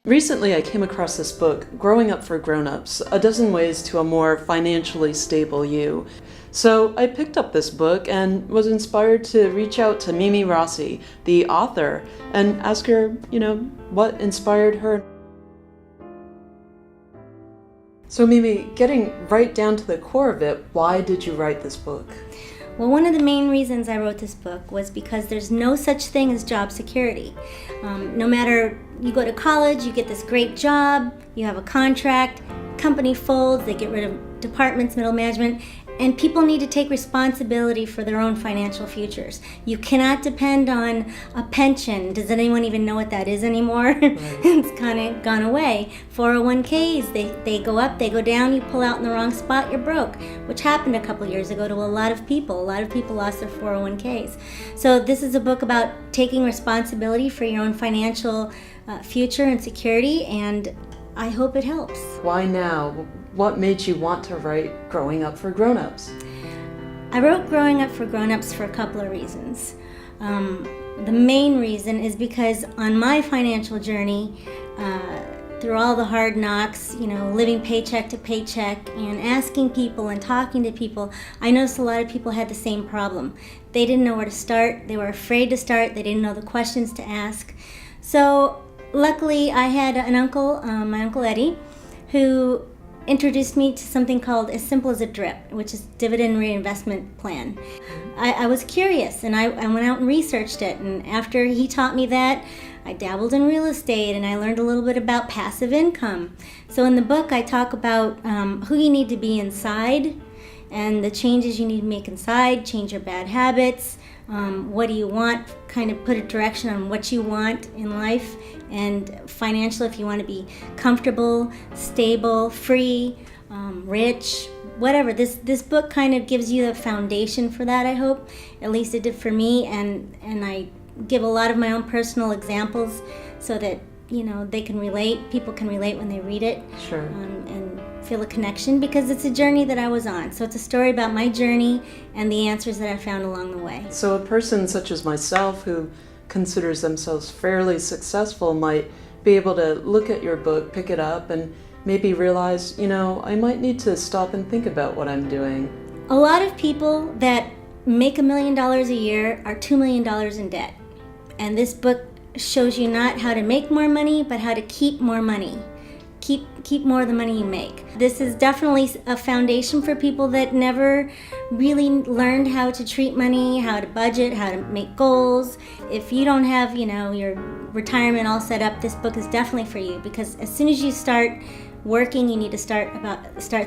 Recently, I came across this book, Growing Up for Grown-Ups, A Dozen Ways to a More Financially Stable You. So I picked up this book and was inspired to reach out to Mimi Rossi, the author, and ask her, what inspired her. So Mimi, getting right down to the core of it, why did you write this book? Well, one of the main reasons I wrote this book was because there's no such thing as job security. No matter you go to college, you get this great job, you have a contract, company folds, they get rid of departments, middle management, and people need to take responsibility for their own financial futures. You cannot depend on a pension. Does anyone even know what that is anymore? Right. It's kind of gone away. 401ks, they go up, they go down, you pull out in the wrong spot, you're broke, which happened a couple years ago to a lot of people. A lot of people lost their 401ks. So this is a book about taking responsibility for your own financial future and security, and I hope it helps. Why now? What made you want to write Growing Up for Grown-Ups? I wrote Growing Up for Grown-Ups for a couple of reasons. The main reason is because on my financial journey, through all the hard knocks, living paycheck to paycheck and asking people and talking to people, I noticed a lot of people had the same problem. They didn't know where to start, they were afraid to start, they didn't know the questions to ask. So luckily I had an uncle, my Uncle Eddie, who introduced me to something called As Simple as a DRIP, which is Dividend Reinvestment Plan. I was curious and I went out and researched it, and after he taught me that, I dabbled in real estate and I learned a little bit about passive income. So in the book I talk about who you need to be inside and the changes you need to make inside, change your bad habits, what do you want, kind of put a direction on what you want in life, and financial, if you want to be comfortable, stable, free, rich, whatever. This book kind of gives you the foundation for that, I hope. At least it did for me, and I give a lot of my own personal examples so that they can relate, people can relate when they read it. Sure. And feel a connection, because it's a journey that I was on. So it's a story about my journey and the answers that I found along the way. So a person such as myself who considers themselves fairly successful might be able to look at your book, pick it up, and maybe realize, I might need to stop and think about what I'm doing. A lot of people that make $1 million a year are $2 million in debt. And this book shows you not how to make more money, but how to keep more money. Keep more of the money you make. This is definitely a foundation for people that never really learned how to treat money, how to budget, how to make goals. If you don't have, your retirement all set up, this book is definitely for you, because as soon as you start working, you need to start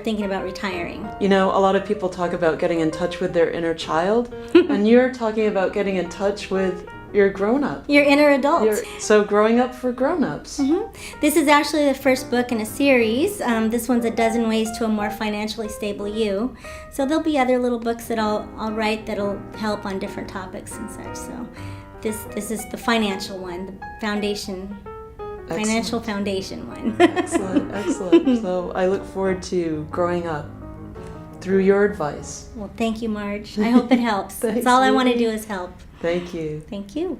thinking about retiring. A lot of people talk about getting in touch with their inner child, and you're talking about getting in touch with your grown-up. Your inner adult. So Growing Up for Grown-Ups. Mm-hmm. This is actually the first book in a series. This one's A Dozen Ways to a More Financially Stable You. So there'll be other little books that I'll write that'll help on different topics and such. So this is the financial one, the foundation. Excellent. Financial foundation one. Excellent. So I look forward to growing up through your advice. Well, thank you, Marge. I hope it helps. That's all I want to do is help. Thank you. Thank you.